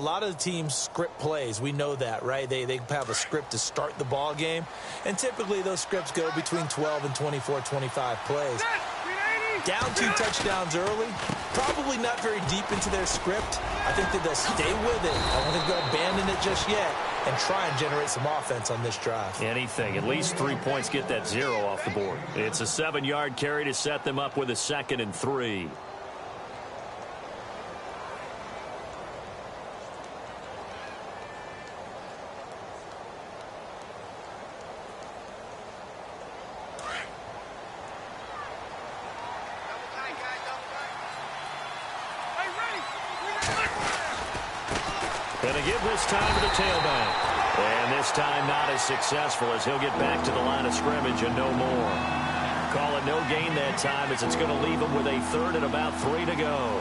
lot of the teams script plays. We know that, right? They have a script to start the ball game, and typically those scripts go between 12 and 24, 25 plays. Down 2 touchdowns early, probably not very deep into their script. I think that they'll stay with it. I don't think they'll abandon it just yet and try and generate some offense on this drive. Anything. At least 3 points, get that 0 off the board. It's a 7-yard carry to set them up with a 2nd and 3. Going to give this time to the tailback. And this time not as successful as he'll get back to the line of scrimmage and no more. Call it no gain that time as it's going to leave him with a 3rd and about 3 to go.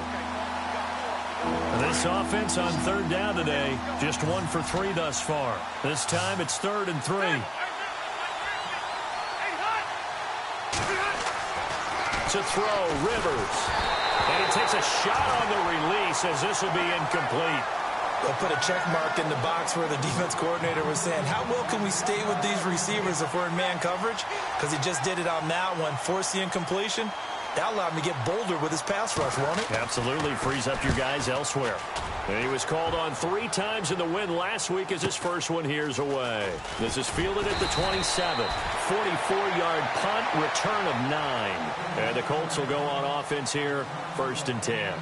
This offense on 3rd down today, just 1 for 3 thus far. This time it's 3rd and 3. To throw, Rivers. And he takes a shot on the release as this will be incomplete. They'll put a check mark in the box where the defense coordinator was saying, how well can we stay with these receivers if we're in man coverage? Because he just did it on that one, forced the incompletion. That allowed him to get bolder with his pass rush, won't it? Absolutely frees up your guys elsewhere. And he was called on 3 times in the win last week as his first one here's away. This is fielded at the 27. 44-yard punt, return of 9. And the Colts will go on offense here, 1st and 10.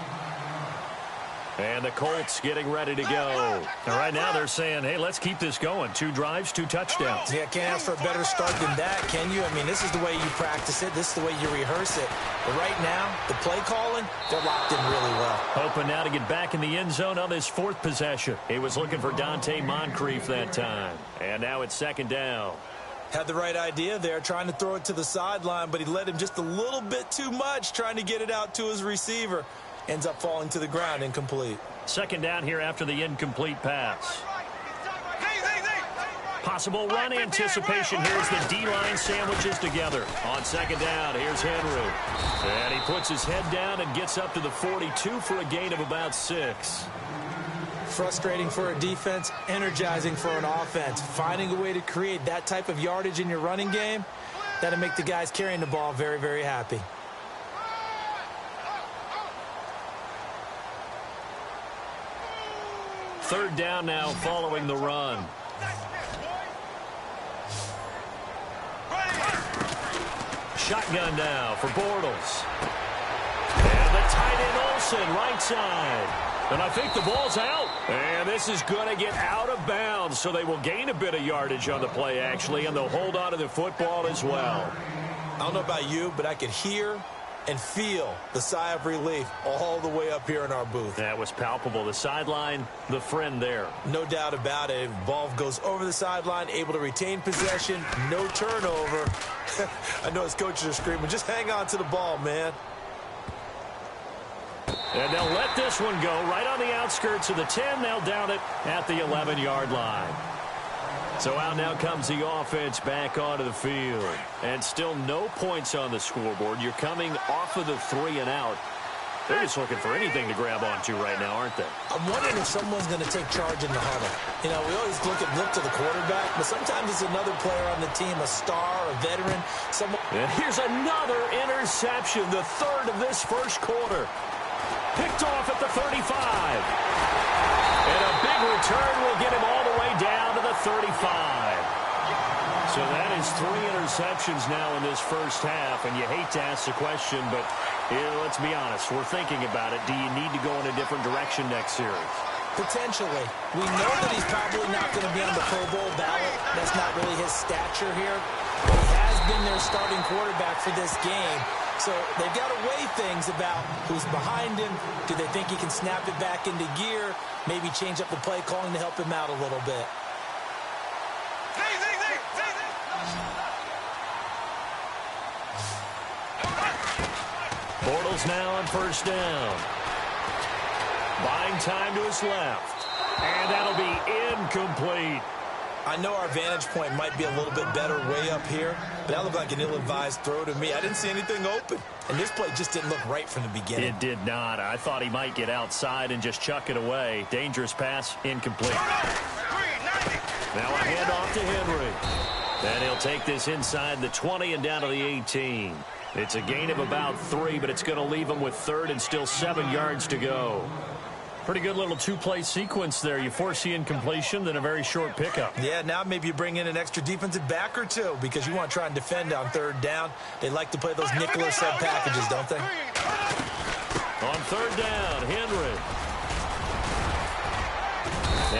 And the Colts getting ready to go. And right now they're saying, hey, let's keep this going. 2 drives, 2 touchdowns. Yeah, can't ask for a better start than that, can you? I mean, this is the way you practice it. This is the way you rehearse it. But right now, the play calling, they're locked in really well. Hoping now to get back in the end zone on this 4th possession. He was looking for Dante Moncrief that time. And now it's 2nd down. Had the right idea there, trying to throw it to the sideline, but he let him just a little bit too much, trying to get it out to his receiver. Ends up falling to the ground, incomplete. 2nd down here after the incomplete pass. Possible run anticipation here as the D-line sandwiches together. On 2nd down, here's Henry. And he puts his head down and gets up to the 42 for a gain of about 6. Frustrating for a defense, energizing for an offense. Finding a way to create that type of yardage in your running game, that'll make the guys carrying the ball very, very happy. Third down now following the run. Shotgun now for Bortles. And the tight end Olsen, right side. And I think the ball's out. And this is going to get out of bounds, so they will gain a bit of yardage on the play, actually, and they'll hold on to the football as well. I don't know about you, but I could hear and feel the sigh of relief all the way up here in our booth. That was palpable. The sideline, the friend there. No doubt about it. Ball goes over the sideline, able to retain possession, no turnover. I know his coaches are screaming, just hang on to the ball, man. And they'll let this one go right on the outskirts of the 10. They'll down it at the 11-yard line. So out now comes the offense back onto the field. And still no points on the scoreboard. You're coming off of the 3 and out. They're just looking for anything to grab onto right now, aren't they? I'm wondering if someone's going to take charge in the huddle. You know, we always look to the quarterback, but sometimes it's another player on the team, a star, a veteran. Someone. And here's another interception, the 3rd of this first quarter. Picked off at the 35. And a big return will get him all the way down to the 35. So that is 3 interceptions now in this first half. And you hate to ask the question, but let's be honest. We're thinking about it. Do you need to go in a different direction next series? Potentially. We know that he's probably not going to be on the Pro Bowl ballot. That's not really his stature here. But he has been their starting quarterback for this game. So they've got to weigh things about who's behind him. Do they think he can snap it back into gear? Maybe change up the play calling to help him out a little bit. Bortles now on first down. Buying time to his left. And that'll be incomplete. I know our vantage point might be a little bit better way up here, but that looked like an ill-advised throw to me. I didn't see anything open, and this play just didn't look right from the beginning. It did not. I thought he might get outside and just chuck it away. Dangerous pass, incomplete. Now a handoff to Henry. And he'll take this inside the 20 and down to the 18. It's a gain of about 3, but it's going to leave him with 3rd and still 7 yards to go. Pretty good little two-play sequence there. You force the incompletion, then a very short pickup. Yeah, now maybe you bring in an extra defensive back or two because you want to try and defend on 3rd down. They like to play those nickel or sub packages, don't they? On 3rd down, Henry.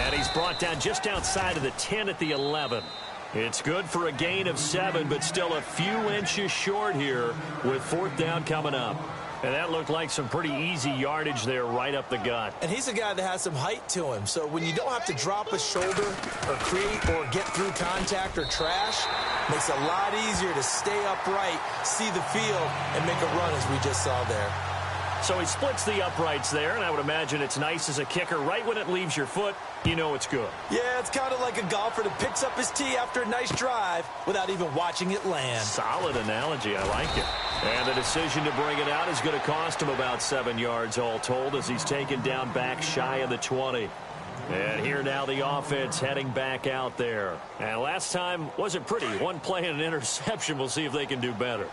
And he's brought down just outside of the 10 at the 11. It's good for a gain of 7, but still a few inches short here with 4th down coming up. And that looked like some pretty easy yardage there right up the gut. And he's a guy that has some height to him. So when you don't have to drop a shoulder or create or get through contact or trash, makes it a lot easier to stay upright, see the field, and make a run as we just saw there. So he splits the uprights there, and I would imagine it's nice as a kicker. Right when it leaves your foot, you know it's good. Yeah, it's kind of like a golfer that picks up his tee after a nice drive without even watching it land. Solid analogy. I like it. And the decision to bring it out is going to cost him about 7 yards all told as he's taken down back shy of the 20. And here now the offense heading back out there. And last time wasn't pretty. One play and an interception. We'll see if they can do better.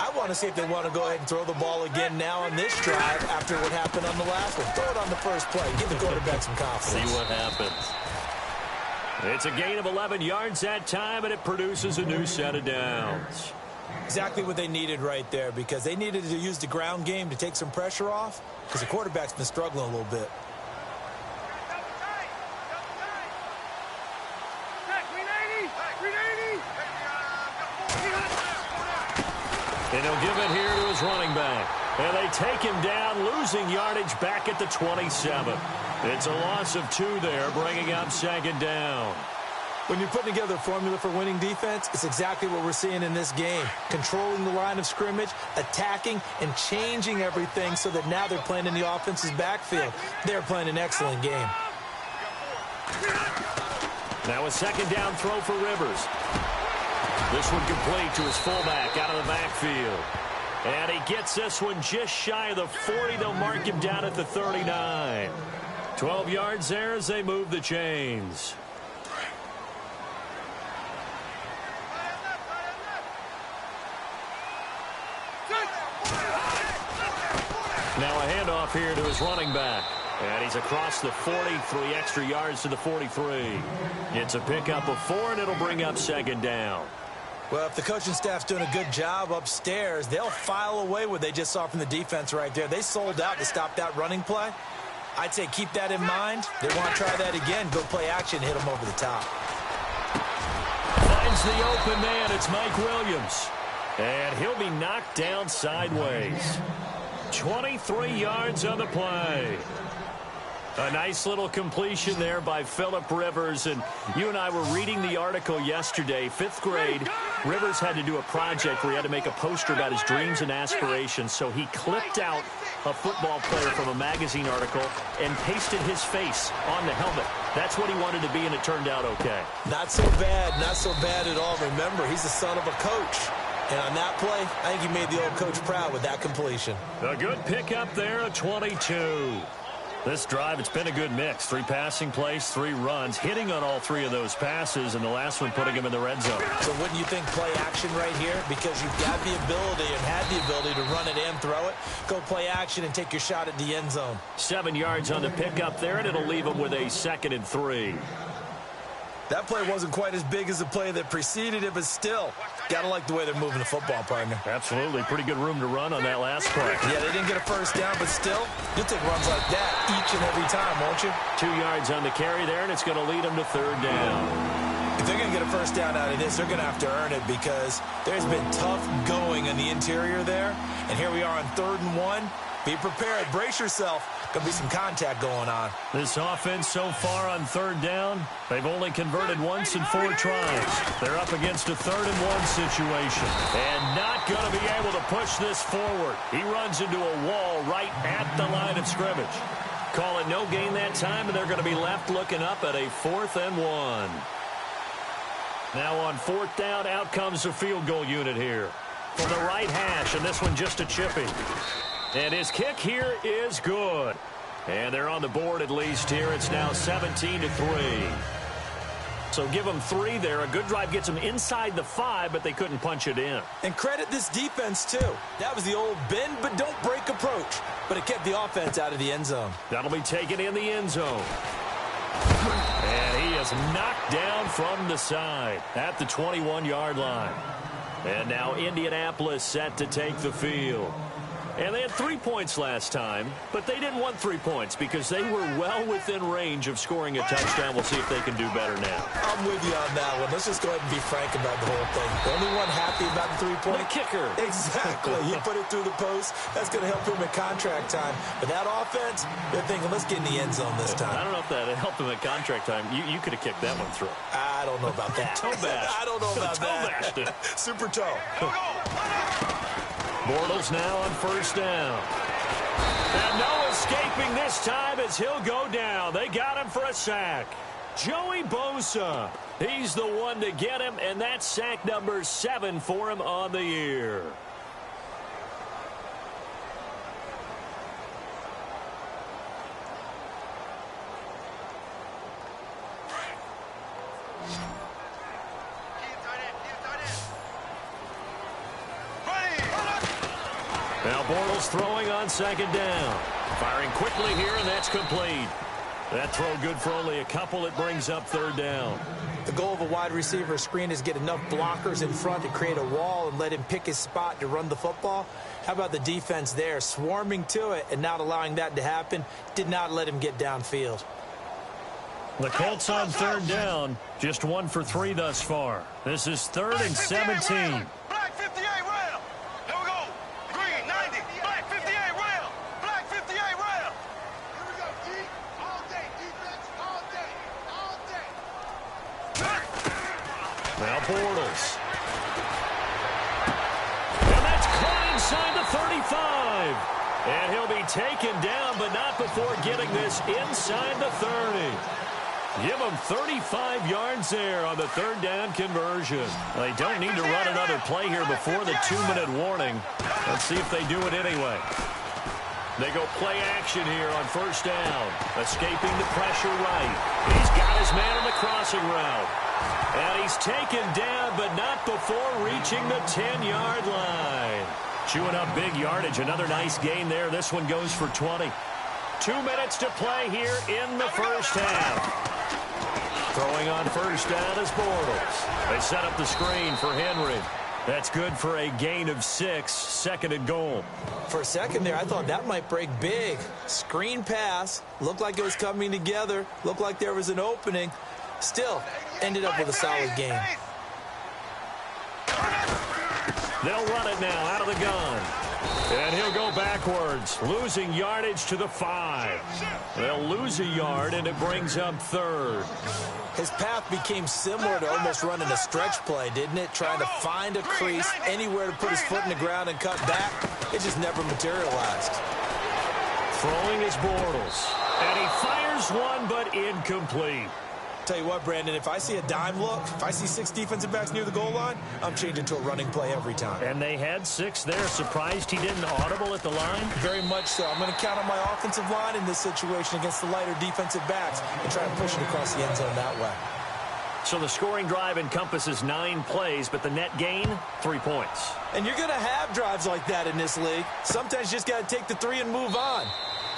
I want to see if they want to go ahead and throw the ball again now on this drive after what happened on the last one. Throw it on the first play. Give the quarterback some confidence. See what happens. It's a gain of 11 yards that time, and it produces a new set of downs. Exactly what they needed right there because they needed to use the ground game to take some pressure off because the quarterback's been struggling a little bit. And he'll give it here to his running back. And they take him down, losing yardage back at the 27. It's a loss of 2 there, bringing up 2nd down. When you're putting together a formula for winning defense, it's exactly what we're seeing in this game. Controlling the line of scrimmage, attacking, and changing everything so that now they're playing in the offense's backfield. They're playing an excellent game. Now a 2nd down throw for Rivers. This one complete to his fullback out of the backfield. And he gets this one just shy of the 40. They'll mark him down at the 39. 12 yards there as they move the chains. Now a handoff here to his running back. And he's across the 43 extra yards to the 43. It's a pickup of 4, and it'll bring up 2nd down. Well, if the coaching staff's doing a good job upstairs, they'll file away what they just saw from the defense right there. They sold out to stop that running play. I'd say keep that in mind. They want to try that again. Go play action, hit them over the top. Finds the open man. It's Mike Williams. And he'll be knocked down sideways. 23 yards on the play. A nice little completion there by Phillip Rivers. And you and I were reading the article yesterday. 5th grade, Rivers had to do a project where he had to make a poster about his dreams and aspirations. So he clipped out a football player from a magazine article and pasted his face on the helmet. That's what he wanted to be, and it turned out okay. Not so bad. Not so bad at all. Remember, he's the son of a coach. And on that play, I think he made the old coach proud with that completion. A good pickup there at 22. This drive, it's been a good mix. 3 passing plays, 3 runs, hitting on all 3 of those passes, and the last one putting him in the red zone. So wouldn't you think play action right here? Because you've got the ability and had the ability to run it and throw it. Go play action and take your shot at the end zone. 7 yards on the pickup there, and it'll leave him with a 2nd and 3. That play wasn't quite as big as the play that preceded it, but still, got to like the way they're moving the football, partner. Absolutely. Pretty good room to run on that last play. Yeah, they didn't get a first down, but still, you'll take runs like that each and every time, won't you? 2 yards on the carry there, and it's going to lead them to 3rd down. If they're going to get a first down out of this, they're going to have to earn it because there's been tough going in the interior there. And here we are on 3rd and 1. Be prepared. Brace yourself. Going to be some contact going on. This offense so far on 3rd down, they've only converted once in 4 tries. They're up against a 3rd and 1 situation. And not going to be able to push this forward. He runs into a wall right at the line of scrimmage. Call it no gain that time, and they're going to be left looking up at a 4th and 1. Now on 4th down, out comes the field goal unit here. From the right hash, and this one just a chippy. And his kick here is good. And they're on the board at least here. It's now 17-3. So give them 3 there. A good drive gets them inside the 5, but they couldn't punch it in. And credit this defense, too. That was the old bend but don't break approach. But it kept the offense out of the end zone. That'll be taken in the end zone. And he is knocked down from the side at the 21-yard line. And now Indianapolis set to take the field. And they had 3 points last time, but they didn't want 3 points because they were well within range of scoring a touchdown. We'll see if they can do better now. I'm with you on that one. Let's just go ahead and be frank about the whole thing. The only one happy about the 3-point? The kicker. Exactly. He put it through the post. That's going to help him at contract time. But that offense, they're thinking, let's get in the end zone this time. I don't know if that helped him at contract time. You could have kicked that one through. I don't know about that. Toe bash. I don't know about that. Super toe. Bortles now on 1st down. And no escaping this time as he'll go down. They got him for a sack. Joey Bosa. He's the one to get him, and that's sack number 7 for him on the year. Now Bortles throwing on 2nd down. Firing quickly here, and that's complete. That throw good for only a couple. It brings up 3rd down. The goal of a wide receiver screen is get enough blockers in front to create a wall and let him pick his spot to run the football. How about the defense there? Swarming to it and not allowing that to happen. Did not let him get downfield. The Colts on 3rd down. Just 1 for 3 thus far. This is 3rd and 17. Black 58 rail. Here we go. Green 90. Black 58 rail. Black 58 rail. Here we go. Deep. All day. Defense. All day. All day. Now Bortles. And that's caught inside the 35. And he'll be taken down, but not before getting this inside the 30. Give them 35 yards there on the 3rd down conversion. They don't need to run another play here before the 2-minute warning. Let's see if they do it anyway. They go play action here on 1st down. Escaping the pressure right. He's got his man on the crossing route. And he's taken down, but not before reaching the 10-yard line. Chewing up big yardage. Another nice gain there. This one goes for 20. 2 minutes to play here in the 1st half. Throwing on 1st down is Bortles. They set up the screen for Henry. That's good for a gain of 6, 2nd and goal. For a second there, I thought that might break big. Screen pass. Looked like it was coming together. Looked like there was an opening. Still, ended up with a solid game. They'll run it now out of the gun. And he'll go backwards, losing yardage to the 5. They'll lose a yard, and it brings up 3rd. His path became similar to almost running a stretch play, didn't it? Trying to find a crease, anywhere to put his foot in the ground and cut back. It just never materialized. Throwing is Bortles. And he fires one, but incomplete. Tell you what, Brandon, if I see a dime look, if I see 6 defensive backs near the goal line, I'm changing to a running play every time. And they had 6 there. Surprised he didn't audible at the line? Very much so. I'm going to count on my offensive line in this situation against the lighter defensive backs and try and push it across the end zone that way. So the scoring drive encompasses 9 plays, but the net gain, 3 points. And you're going to have drives like that in this league. Sometimes you just got to take the 3 and move on.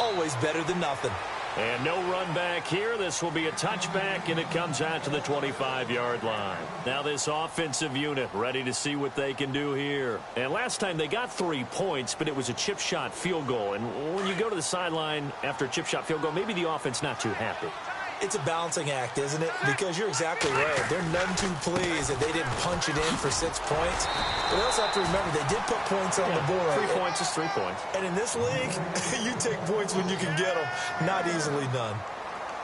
Always better than nothing. And no run back here. This will be a touchback, and it comes out to the 25-yard line. Now this offensive unit ready to see what they can do here. And last time they got 3 points, but it was a chip shot field goal. And when you go to the sideline after a chip shot field goal, maybe the offense not too happy. It's a balancing act, isn't it? Because you're exactly right. They're none too pleased that they didn't punch it in for 6 points. But they also have to remember they did put points on the board. 3 points is 3 points. And in this league, you take points when you can get them. Not easily done.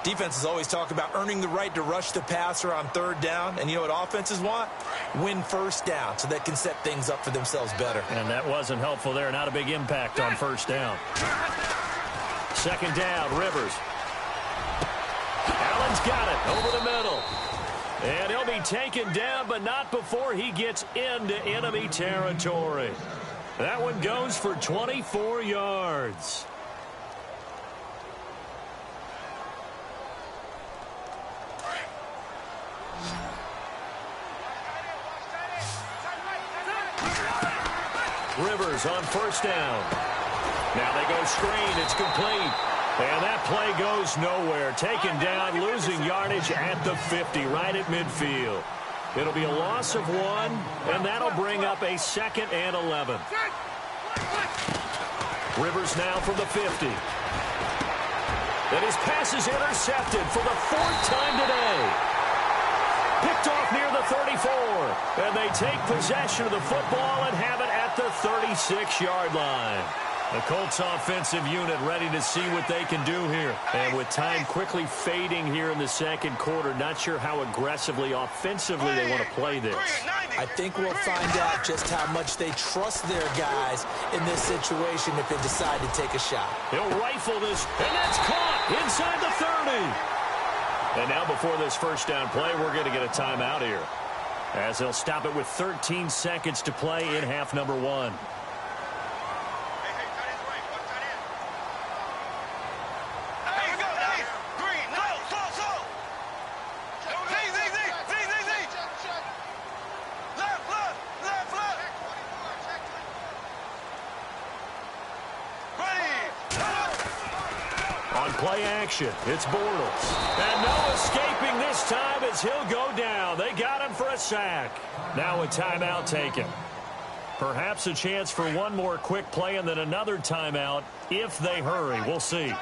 Defenses always talk about earning the right to rush the passer on 3rd down. And you know what offenses want? Win 1st down so they can set things up for themselves better. And that wasn't helpful there. Not a big impact on 1st down. 2nd down, Rivers. Allen's got it over the middle. And he'll be taken down, but not before he gets into enemy territory. That one goes for 24 yards. Rivers on first down. Now they go screen. It's complete. And that play goes nowhere. Taken down, losing yardage at the 50, right at midfield. It'll be a loss of 1, and that'll bring up a 2nd and 11. Rivers now from the 50. And his pass is intercepted for the 4th time today. Picked off near the 34. And they take possession of the football and have it at the 36-yard line. The Colts offensive unit ready to see what they can do here. And with time quickly fading here in the second quarter, not sure how aggressively, offensively they want to play this. I think we'll find out just how much they trust their guys in this situation if they decide to take a shot. He'll rifle this, and that's caught inside the 30. And now before this first down play, we're going to get a timeout here, as they'll stop it with 13 seconds to play in half number 1. Play action. It's Bortles. And no escaping this time as he'll go down. They got him for a sack. Now a timeout taken. Perhaps a chance for one more quick play and then another timeout if they hurry. We'll see.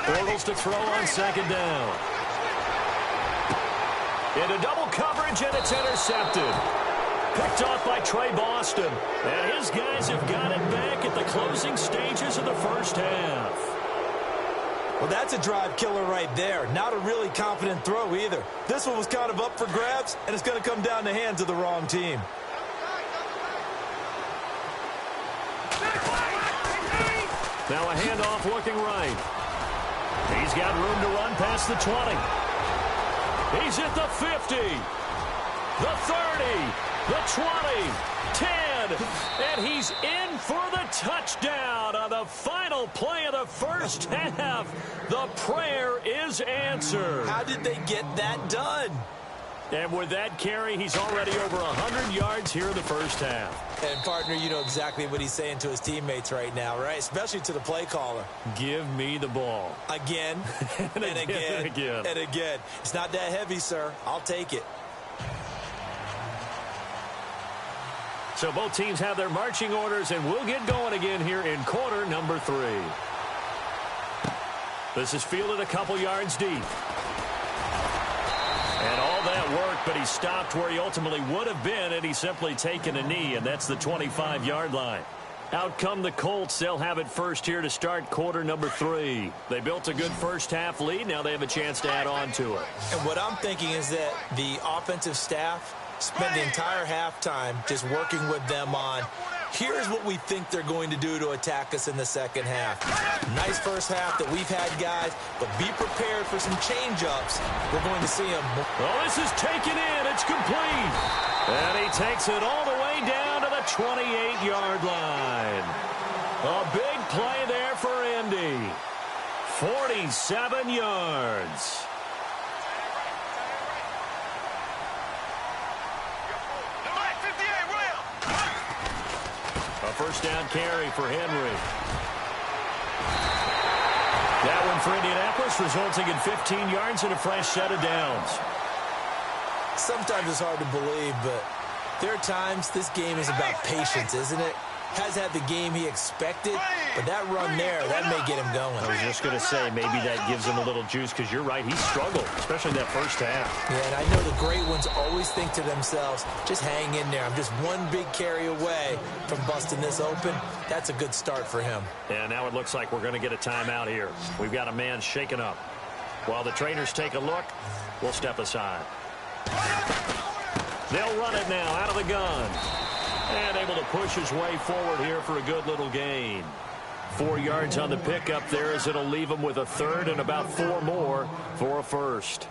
Bortles to throw on second down. Into double coverage, and it's intercepted. Picked off by Trey Boston. And his guys have got it back at the closing stages of the first half. Well, that's a drive killer right there. Not a really confident throw either. This one was kind of up for grabs, and it's going to come down the hands of the wrong team. Now a handoff looking right. He's got room to run past the 20. He's at the 50. The 30. The 20, 10, and he's in for the touchdown on the final play of the first half. The prayer is answered. How did they get that done? And with that carry, he's already over 100 yards here in the first half. And, partner, you know exactly what he's saying to his teammates right now, right? Especially to the play caller. Give me the ball. Again, and again, and again. It's not that heavy, sir. I'll take it. So both teams have their marching orders, and we'll get going again here in quarter number 3. This is fielded a couple yards deep. And all that work, but he stopped where he ultimately would have been had he simply taken a knee, and that's the 25-yard line. Out come the Colts. They'll have it first here to start quarter number 3. They built a good first half lead. Now they have a chance to add on to it. And what I'm thinking is that the offensive staff spend the entire halftime just working with them on, here's what we think they're going to do to attack us in the second half. Nice first half that we've had, guys, but be prepared for some change-ups. We're going to see them. Well, this is taken in. It's complete. And he takes it all the way down to the 28-yard line. A big play there for Indy. 47 yards. A first down carry for Henry. That one for Indianapolis, resulting in 15 yards and a fresh set of downs. Sometimes it's hard to believe, but there are times this game is about patience, isn't it? Has had the game he expected, but that run there, that may get him going. I was just going to say, maybe that gives him a little juice, because you're right, he struggled, especially that first half. Yeah, and I know the great ones always think to themselves, just hang in there. I'm just one big carry away from busting this open. That's a good start for him. And now it looks like we're going to get a timeout here. We've got a man shaken up. While the trainers take a look, we'll step aside. They'll run it now out of the gun. And able to push his way forward here for a good little gain. 4 yards on the pickup there, as it'll leave them with a third and about 4 more for a first.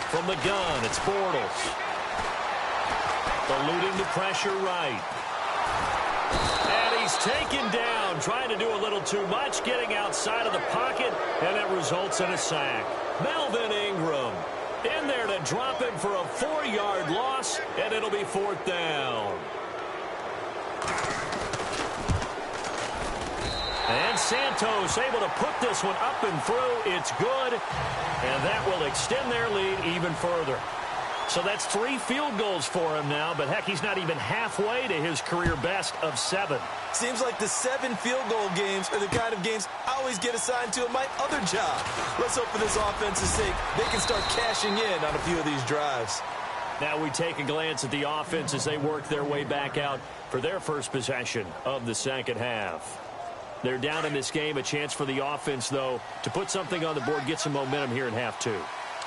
From the gun, it's Bortles. Eluding the pressure right. And he's taken down, trying to do a little too much, getting outside of the pocket, and it results in a sack. Melvin Ingram in there to drop him for a 4-yard loss, and it'll be 4th down. And Santos able to put this one up and through. It's good, and that will extend their lead even further. So that's 3 field goals for him now, but heck, he's not even halfway to his career best of 7. Seems like the 7 field goal games are the kind of games I always get assigned to in my other job. Let's hope for this offense's sake they can start cashing in on a few of these drives. Now we take a glance at the offense as they work their way back out for their first possession of the second half. They're down in this game. A chance for the offense, though, to put something on the board, get some momentum here in half 2.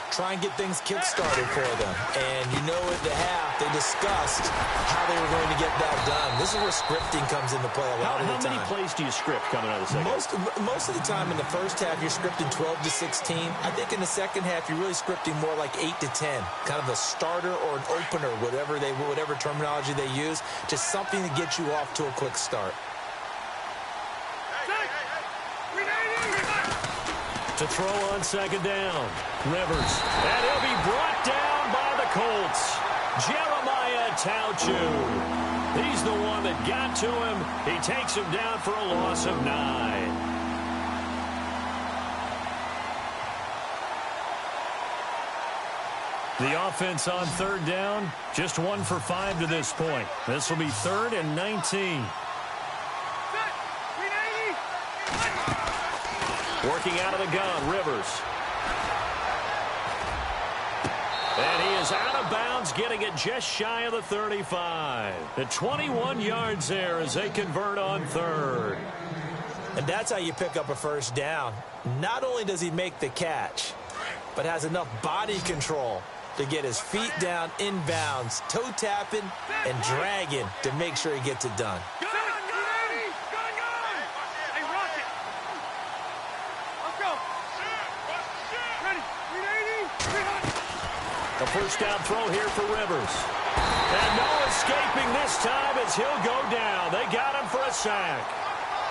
Try and get things kick-started for them. And you know at the half, they discussed how they were going to get that done. This is where scripting comes into play a lot of the time. How many plays do you script coming out of the second half? Most of the time in the first half, you're scripting 12 to 16. I think in the second half, you're really scripting more like 8 to 10. Kind of a starter or an opener, whatever terminology they use. Just something to get you off to a quick start. To throw on second down, Rivers. And he'll be brought down by the Colts. Jeremiah Tljump32's. He's the one that got to him. He takes him down for a loss of 9. The offense on third down, just 1 for 5 to this point. This will be 3rd and 19. Working out of the gun, Rivers. And he is out of bounds, getting it just shy of the 35. At 21 yards there as they convert on 3rd. And that's how you pick up a first down. Not only does he make the catch, but has enough body control to get his feet down inbounds, toe tapping and dragging to make sure he gets it done. A first down throw here for Rivers. And no escaping this time as he'll go down. They got him for a sack.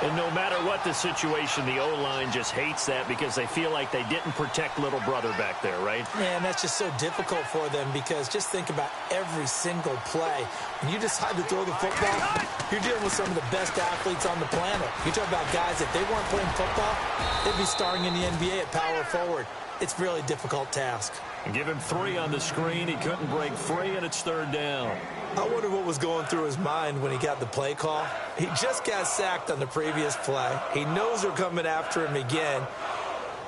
And no matter what the situation, the O-line just hates that because they feel like they didn't protect little brother back there, right? Man, that's just so difficult for them because just think about every single play. When you decide to throw the football, you're dealing with some of the best athletes on the planet. You talk about guys, if they weren't playing football, they'd be starring in the NBA at power forward. It's a really difficult task. And give him 3 on the screen. He couldn't break free, and it's 3rd down. I wonder what was going through his mind when he got the play call. He just got sacked on the previous play. He knows they're coming after him again.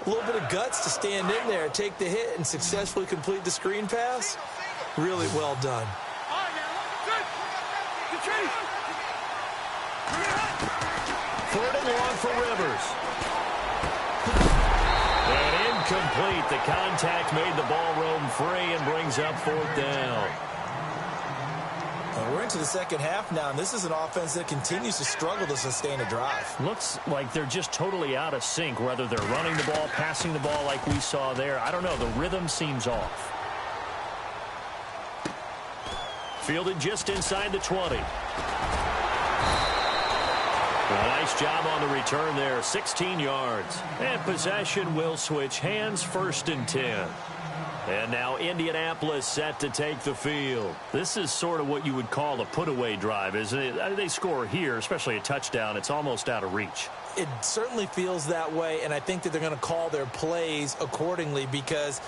A little bit of guts to stand in there, take the hit, and successfully complete the screen pass. Really well done. 3rd and long for Rivers. And incomplete. The contact made the ball roam free and brings up 4th down. Well, we're into the second half now, and this is an offense that continues to struggle to sustain a drive. Looks like they're just totally out of sync, whether they're running the ball, passing the ball like we saw there. I don't know. The rhythm seems off. Fielded just inside the 20. A nice job on the return there, 16 yards. And possession will switch hands, 1st and 10. And now Indianapolis set to take the field. This is sort of what you would call a put-away drive, isn't it? They score here, especially a touchdown. It's almost out of reach. It certainly feels that way, and I think that they're going to call their plays accordingly because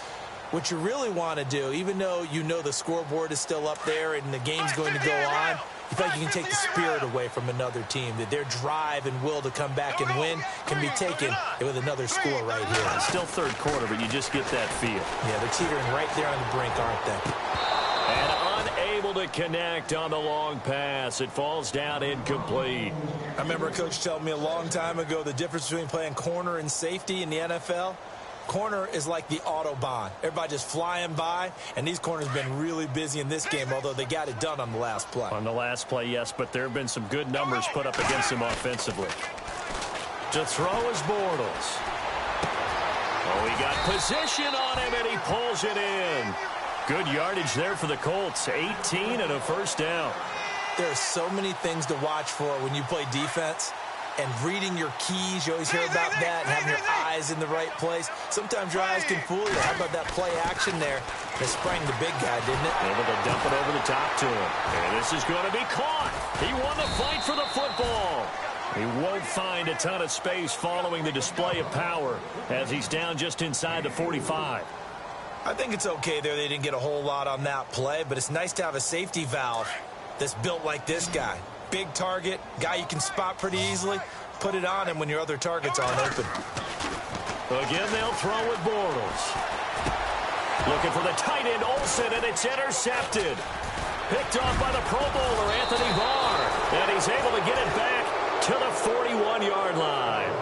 what you really want to do, even though you know the scoreboard is still up there and the game's going to go on, you feel like you can take the spirit away from another team, that their drive and will to come back and win can be taken with another score right here. It's still 3rd quarter, but you just get that feel. Yeah, they're teetering right there on the brink, aren't they? And unable unable to connect on the long pass. It falls down incomplete. I remember a coach telling me a long time ago the difference between playing corner and safety in the NFL. Corner is like the Autobahn. Everybody just flying by, and these corners have been really busy in this game, although they got it done on the last play. On the last play, yes, but there have been some good numbers put up against him offensively. To throw is Bortles. Oh, he got position on him, and he pulls it in. Good yardage there for the Colts. 18 and a first down. There are so many things to watch for when you play defense. And reading your keys, you always hear about that, and having your eyes in the right place. Sometimes your eyes can fool you. How about that play action there that sprang the big guy, didn't it? Able to dump it over the top to him. And this is going to be caught. He won the fight for the football. He won't find a ton of space following the display of power as he's down just inside the 45. I think it's okay there. They didn't get a whole lot on that play, but it's nice to have a safety valve that's built like this guy. Big target, guy you can spot pretty easily. Put it on him when your other targets aren't open. Again, they'll throw with Bortles. Looking for the tight end, Olsen, and it's intercepted. Picked off by the Pro Bowler, Anthony Barr. And he's able to get it back to the 41-yard line.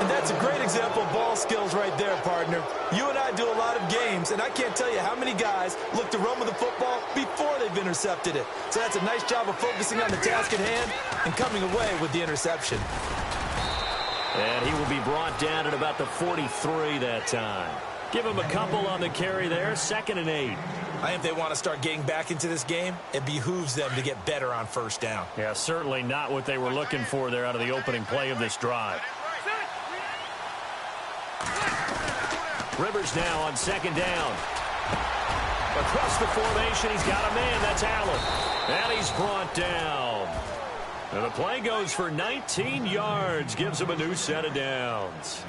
And that's a great example of ball skills right there, partner. You and I do a lot of games, and I can't tell you how many guys look to run with the football before they've intercepted it. So that's a nice job of focusing on the task at hand and coming away with the interception. And he will be brought down at about the 43 that time. Give him a couple on the carry there, 2nd and 8. I think if they want to start getting back into this game, it behooves them to get better on first down. Yeah, certainly not what they were looking for there out of the opening play of this drive. Rivers now on 2nd down. Across the formation, he's got a man. That's Allen. And he's brought down. And the play goes for 19 yards. Gives him a new set of downs.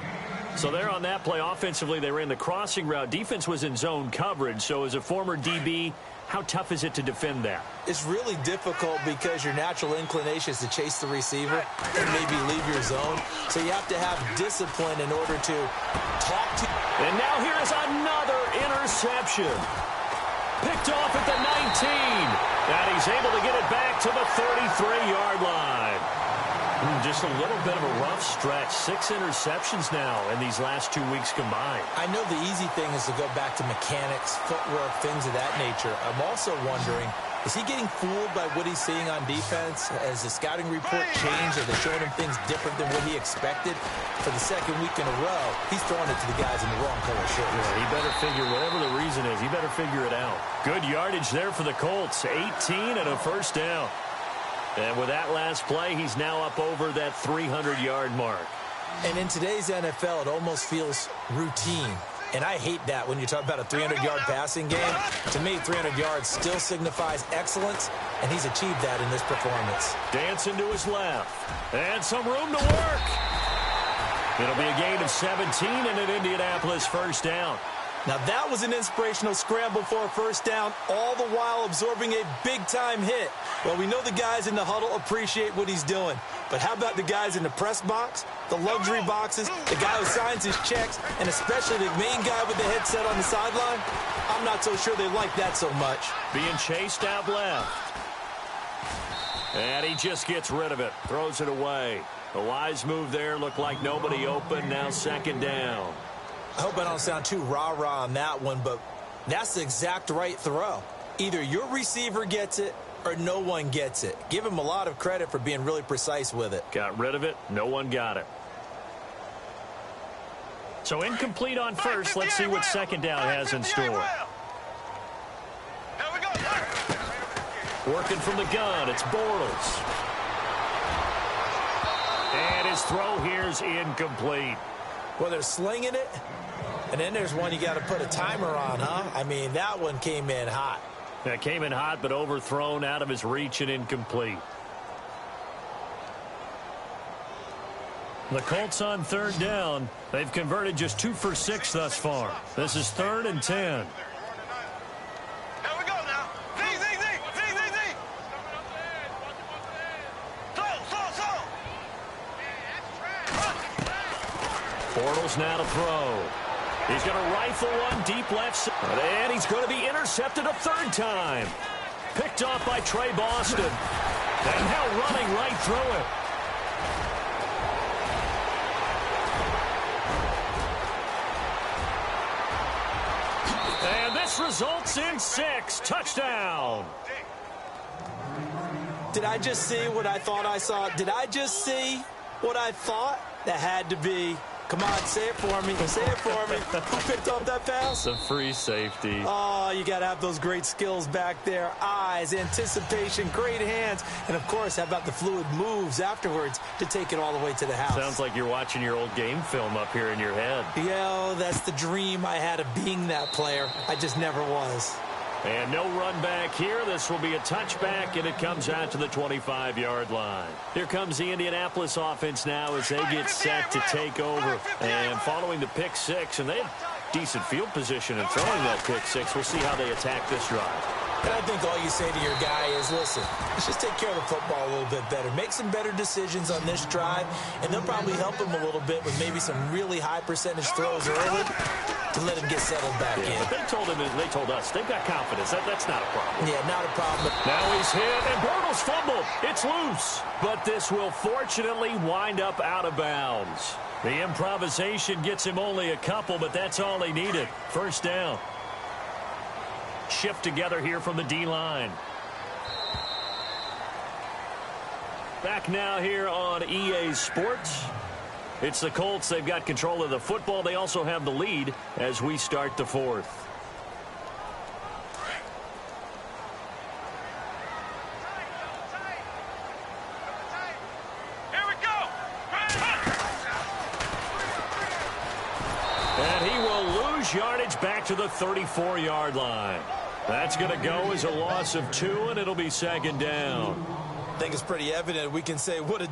So there on that play, offensively, they ran the crossing route. Defense was in zone coverage. So as a former DB, how tough is it to defend that? It's really difficult because your natural inclination is to chase the receiver and maybe leave your zone. So you have to have discipline in order to talk to. And now here's another interception. Picked off at the 19. And he's able to get it back to the 33-yard line. Just a little bit of a rough stretch. 6 interceptions now in these last 2 weeks combined. I know the easy thing is to go back to mechanics, footwork, things of that nature. I'm also wondering, is he getting fooled by what he's seeing on defense? Has the scouting report changed? Are they showing him things different than what he expected? For the 2nd week in a row, he's throwing it to the guys in the wrong color shirts. Yeah, he better figure, whatever the reason is, he better figure it out. Good yardage there for the Colts. 18 and a first down. And with that last play, he's now up over that 300-yard mark. And in today's NFL, it almost feels routine. And I hate that when you talk about a 300-yard passing game. To me, 300 yards still signifies excellence, and he's achieved that in this performance. Dancing to his left. And some room to work. It'll be a gain of 17 and an Indianapolis first down. Now, that was an inspirational scramble for a first down, all the while absorbing a big-time hit. Well, we know the guys in the huddle appreciate what he's doing. But how about the guys in the press box, the luxury boxes, the guy who signs his checks, and especially the main guy with the headset on the sideline? I'm not so sure they like that so much. Being chased out left. And he just gets rid of it, throws it away. A wise move there, looked like nobody open, now 2nd down. I hope I don't sound too rah-rah on that one, but that's the exact right throw. Either your receiver gets it or no one gets it. Give him a lot of credit for being really precise with it. Got rid of it. No one got it. So incomplete on first. Let's see what 2nd down has in store. Working from the gun. It's Bortles. And his throw here's incomplete. Well, they're slinging it, and then there's one you got to put a timer on, huh? I mean, that one came in hot. That came in hot, but overthrown, out of his reach and incomplete. The Colts on 3rd down. They've converted just 2 for 6 thus far. This is 3rd and 10. Here we go now. Z. Slow. Bortles now to throw. He's going to rifle one deep left side. And he's going to be intercepted a 3rd time. Picked off by Trey Boston. And now running right through it. And this results in 6. Touchdown. Did I just see what I thought I saw? Did I just see what I thought? That had to be. Come on, say it for me. Say it for me. Who picked up that pass? The free safety. Oh, you got to have those great skills back there. Eyes, anticipation, great hands. And, of course, how about the fluid moves afterwards to take it all the way to the house? Sounds like you're watching your old game film up here in your head. Yeah, that's the dream I had of being that player. I just never was. And no run back here. This will be a touchback, and it comes out to the 25-yard line. Here comes the Indianapolis offense now as they get set to take over. And following the pick six, and they have decent field position in throwing that pick six. We'll see how they attack this drive. And I think all you say to your guy is, listen, let's just take care of the football a little bit better. Make some better decisions on this drive, and they'll probably help him a little bit with maybe some really high percentage throws early to let him get settled back in. But they told us they've got confidence. That's not a problem. Yeah, not a problem. Now he's hit, and Bortles fumbled. It's loose. But this will fortunately wind up out of bounds. The improvisation gets him only a couple, but that's all he needed. First down. Shift together here from the D-line. Back now here on EA Sports. It's the Colts. They've got control of the football. They also have the lead as we start the fourth. Here we go. And he will lose yardage back to the 34-yard line. That's going to go as a loss of 2, and it'll be second down. I think it's pretty evident. We can say, what a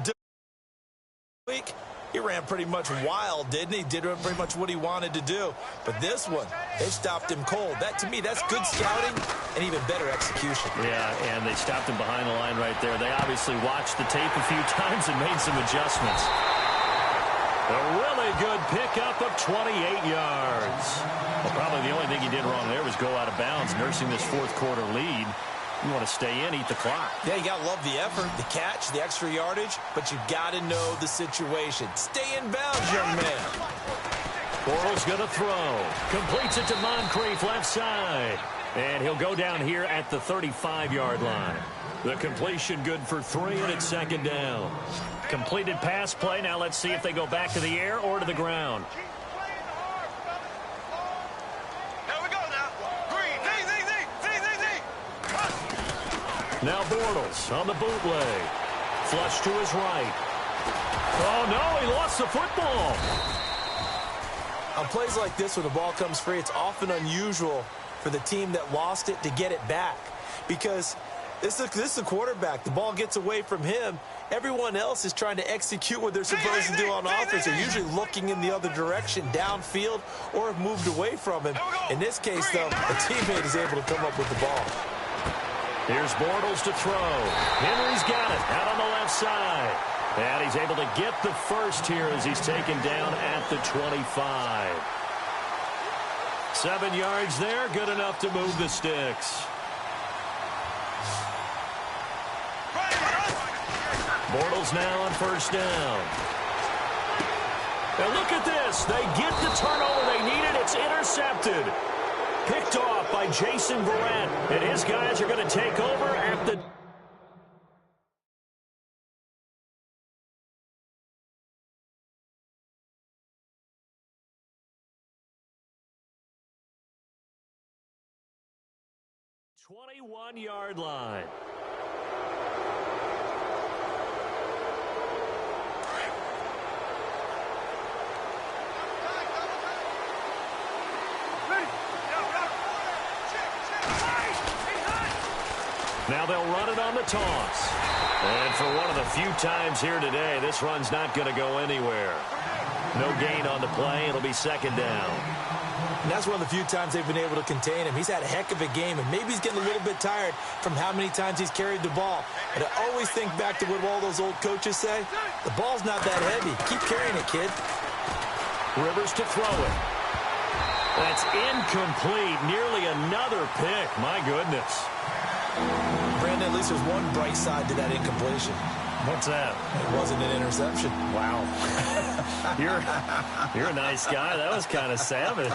week. He ran pretty much wild, didn't he? Did pretty much what he wanted to do. But this one, they stopped him cold. That, to me, that's good scouting and even better execution. Yeah, and they stopped him behind the line right there. They obviously watched the tape a few times and made some adjustments. A really good pickup of 28 yards. Well, probably the only thing he did wrong there was go out of bounds, nursing this fourth quarter lead. You want to stay in, eat the clock. Yeah, you got to love the effort, the catch, the extra yardage, but you got to know the situation. Stay in bounds, young man. Bortles going to throw. Completes it to Moncrief left side. And he'll go down here at the 35-yard line. The completion good for 3, and it's second down. Completed pass play. Now let's see if they go back to the air or to the ground. Now Bortles on the bootleg. Flush to his right. Oh, no, he lost the football. On plays like this where the ball comes free, it's often unusual for the team that lost it to get it back. Because this is a quarterback. The ball gets away from him. Everyone else is trying to execute what they're supposed to do on offense. They're usually looking in the other direction, downfield, or have moved away from him. In this case, though, a teammate is able to come up with the ball. Here's Bortles to throw. Henry's got it out on the left side. And he's able to get the first here as he's taken down at the 25. 7 yards there, good enough to move the sticks. Bortles now on first down. And look at this. They get the turnover they needed. It's intercepted. Picked off by Jason Verrett. And his guys are going to take over at the... ...21-yard line. Now they'll run it on the toss. And for one of the few times here today, this run's not going to go anywhere. No gain on the play. It'll be second down. And that's one of the few times they've been able to contain him. He's had a heck of a game, and maybe he's getting a little bit tired from how many times he's carried the ball. But I always think back to what all those old coaches say. The ball's not that heavy. Keep carrying it, kid. Rivers to throw it. That's incomplete. Nearly another pick. My goodness. Brandon, at least there's one bright side to that incompletion. What's that? It wasn't an interception. Wow. You're a nice guy. That was kind of savage.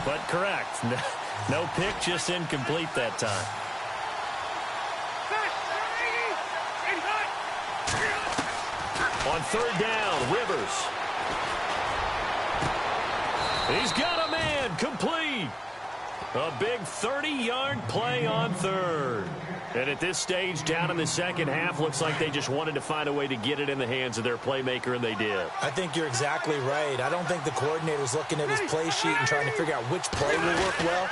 But correct. No pick, just incomplete that time. On third down, Rivers. He's got a man, complete. A big 30-yard play on third. And at this stage, down in the second half, looks like they just wanted to find a way to get it in the hands of their playmaker, and they did. I think you're exactly right. I don't think the coordinator's looking at his play sheet and trying to figure out which play will work well.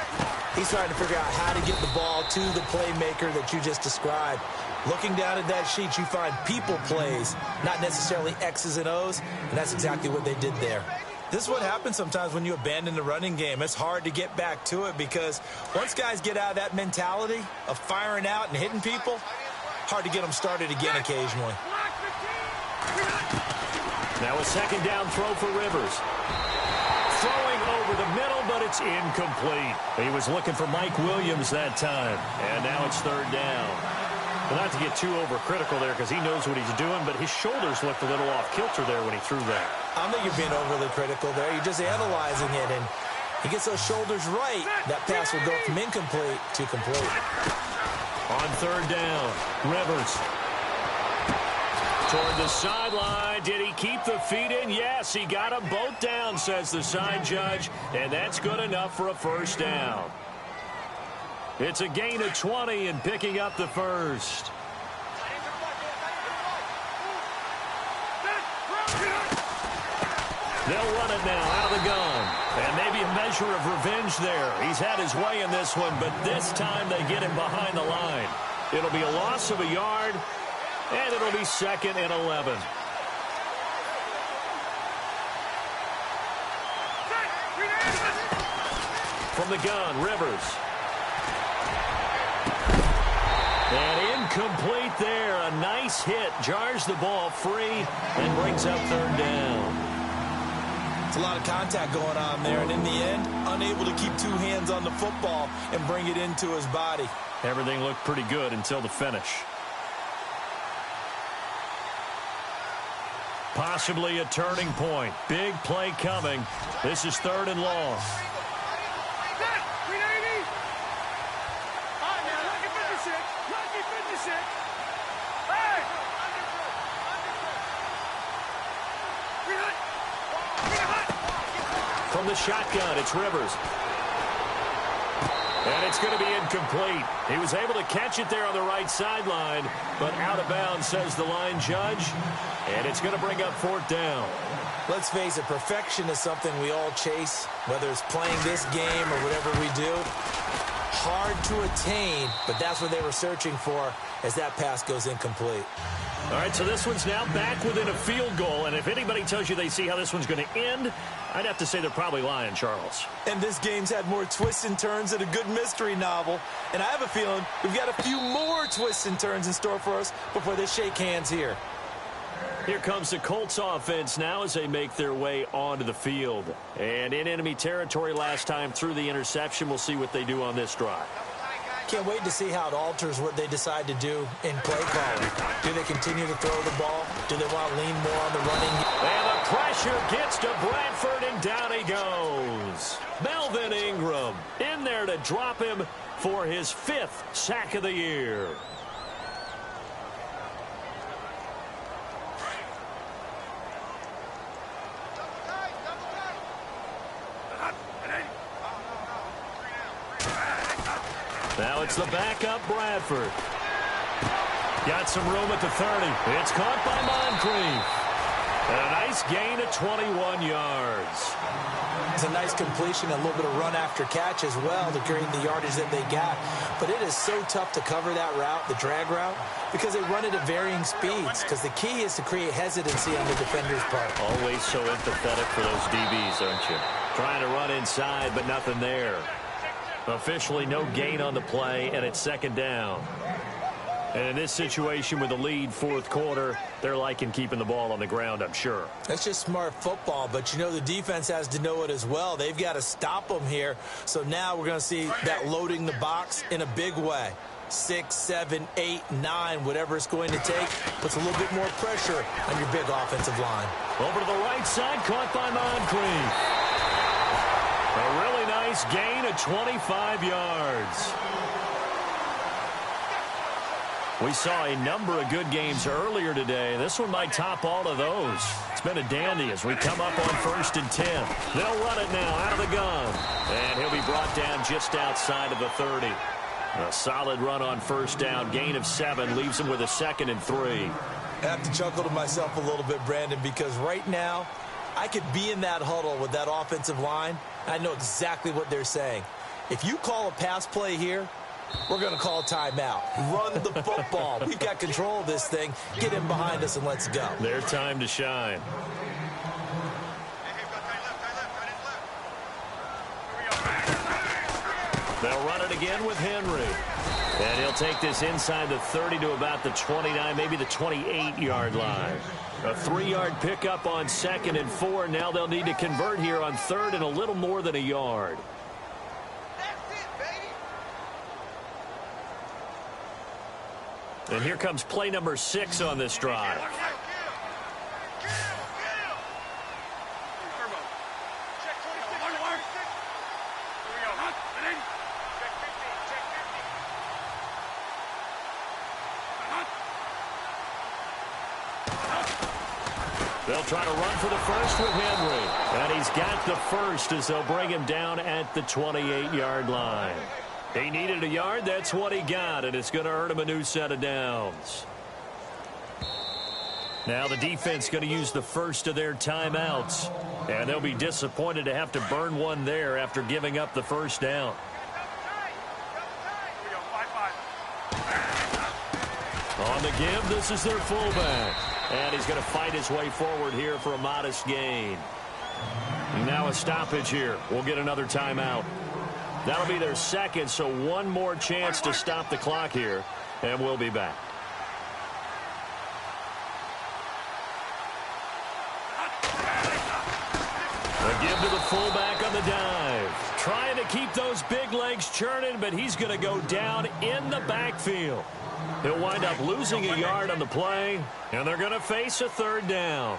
He's trying to figure out how to get the ball to the playmaker that you just described. Looking down at that sheet, you find people plays, not necessarily X's and O's, and that's exactly what they did there. This is what happens sometimes when you abandon the running game. It's hard to get back to it because once guys get out of that mentality of firing out and hitting people, hard to get them started again occasionally. Now a second down throw for Rivers. Throwing over the middle, but it's incomplete. He was looking for Mike Williams that time, and now it's third down. Well, not to get too overcritical there because he knows what he's doing, but his shoulders looked a little off kilter there when he threw that. I don't think you're being overly critical there. You're just analyzing it, and he gets those shoulders right. That pass will go from incomplete to complete. On third down, Rivers. Toward the sideline. Did he keep the feet in? Yes, he got them both down, says the side judge, and that's good enough for a first down. It's a gain of 20 and picking up the first. They'll run it now out of the gun. And maybe a measure of revenge there. He's had his way in this one, but this time they get him behind the line. It'll be a loss of a yard, and it'll be 2nd and 11. From the gun, Rivers. And incomplete there. A nice hit. Jars the ball free and brings up third down. It's a lot of contact going on there, and in the end, unable to keep two hands on the football and bring it into his body. Everything looked pretty good until the finish. Possibly a turning point. Big play coming. This is 3rd and long. From the shotgun, it's Rivers. And it's going to be incomplete. He was able to catch it there on the right sideline, but out of bounds, says the line judge. And it's going to bring up 4th down. Let's face it, perfection is something we all chase, whether it's playing this game or whatever we do. Hard to attain, but that's what they were searching for as that pass goes incomplete. All right, so this one's now back within a field goal, and if anybody tells you they see how this one's going to end, I'd have to say they're probably lying, Charles. And this game's had more twists and turns than a good mystery novel, and I have a feeling we've got a few more twists and turns in store for us before they shake hands here. Here comes the Colts offense now as they make their way onto the field. And in enemy territory last time through the interception, we'll see what they do on this drive. Can't wait to see how it alters what they decide to do in play calling. Do they continue to throw the ball? Do they want to lean more on the running? And the pressure gets to Bradford, and down he goes. Melvin Ingram in there to drop him for his 5th sack of the year. Now it's the backup Bradford. Got some room at the 30. It's caught by Moncrief. And a nice gain of 21 yards. It's a nice completion, a little bit of run after catch as well to create the yardage that they got. But it is so tough to cover that route, the drag route, because they run it at varying speeds. Because the key is to create hesitancy on the defender's part. Always so empathetic for those DBs, aren't you? Trying to run inside, but nothing there. Officially no gain on the play, and it's 2nd down. And in this situation with the lead 4th quarter, they're liking keeping the ball on the ground, I'm sure. That's just smart football, but you know the defense has to know it as well. They've got to stop them here. So now we're going to see that loading the box in a big way. 6, 7, 8, 9, whatever it's going to take, puts a little bit more pressure on your big offensive line. Over to the right side, caught by Moncrief. A really nice gain of 25 yards. We saw a number of good games earlier today. This one might top all of those. It's been a dandy as we come up on 1st and 10. They'll run it now out of the gun. And he'll be brought down just outside of the 30. A solid run on 1st down. Gain of 7 leaves him with a 2nd and 3. I have to chuckle to myself a little bit, Brandon, because right now I could be in that huddle with that offensive line. I know exactly what they're saying. If you call a pass play here, we're going to call timeout. Run the football. We've got control of this thing. Get in behind us and let's go. Their time to shine. They'll run it again with Henry. And he'll take this inside the 30 to about the 29, maybe the 28-yard line. A 3-yard pickup on 2nd and 4. Now they'll need to convert here on 3rd and a little more than a yard. And here comes play number 6 on this drive. They'll try to run for the first with Henry. And he's got the first as they'll bring him down at the 28-yard line. He needed a yard. That's what he got, and it's going to earn him a new set of downs. Now the defense going to use the first of their timeouts, and they'll be disappointed to have to burn one there after giving up the first down. On the give, this is their fullback, and he's going to fight his way forward here for a modest gain. Now a stoppage here. We'll get another timeout. That'll be their second, so one more chance to stop the clock here, and we'll be back. A give to the fullback on the dive. Trying to keep those big legs churning, but he's going to go down in the backfield. He'll wind up losing a yard on the play, and they're going to face a 3rd down.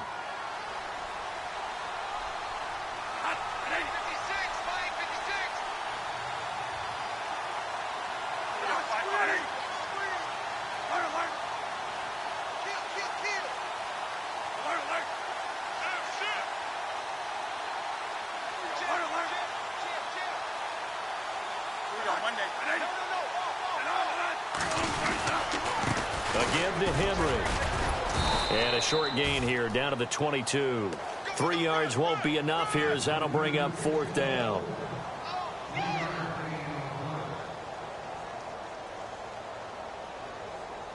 Again to Henry. And a short gain here down to the 22. 3 yards won't be enough here as that'll bring up 4th down.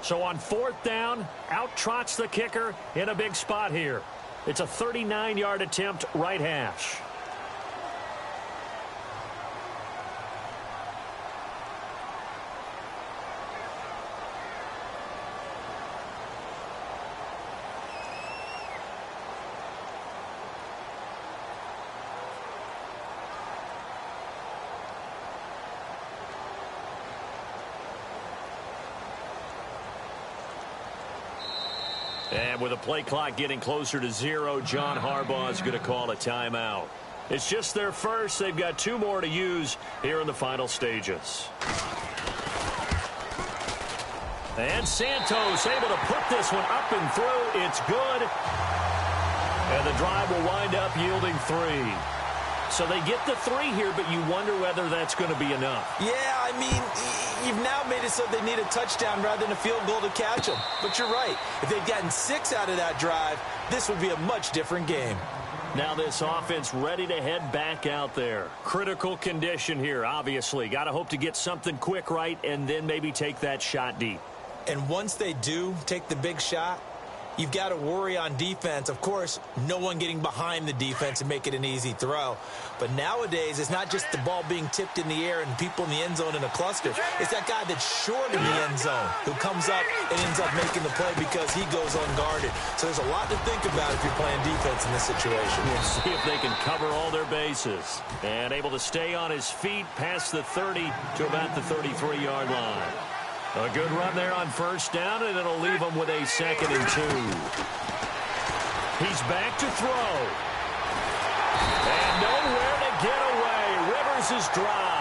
So on 4th down, out trots the kicker in a big spot here. It's a 39-yard attempt, right hash. And with the play clock getting closer to 0, John Harbaugh is going to call a timeout. It's just their first. They've got 2 more to use here in the final stages. And Santos able to put this one up and through. It's good. And the drive will wind up yielding 3. So they get the 3 here, but you wonder whether that's going to be enough. Yeah, I mean, you've now made it so they need a touchdown rather than a field goal to catch them. But you're right. If they'd gotten 6 out of that drive, this would be a much different game. Now this offense ready to head back out there. Critical condition here, obviously. Got to hope to get something quick right and then maybe take that shot deep. And once they do take the big shot, you've got to worry on defense. Of course, no one getting behind the defense and make it an easy throw. But nowadays, it's not just the ball being tipped in the air and people in the end zone in a cluster. It's that guy that's short in the end zone who comes up and ends up making the play because he goes unguarded. So there's a lot to think about if you're playing defense in this situation. We'll see if they can cover all their bases. And able to stay on his feet past the 30 to about the 33-yard line. A good run there on first down, and it'll leave him with a 2nd and 2. He's back to throw. And nowhere to get away. Rivers is dry.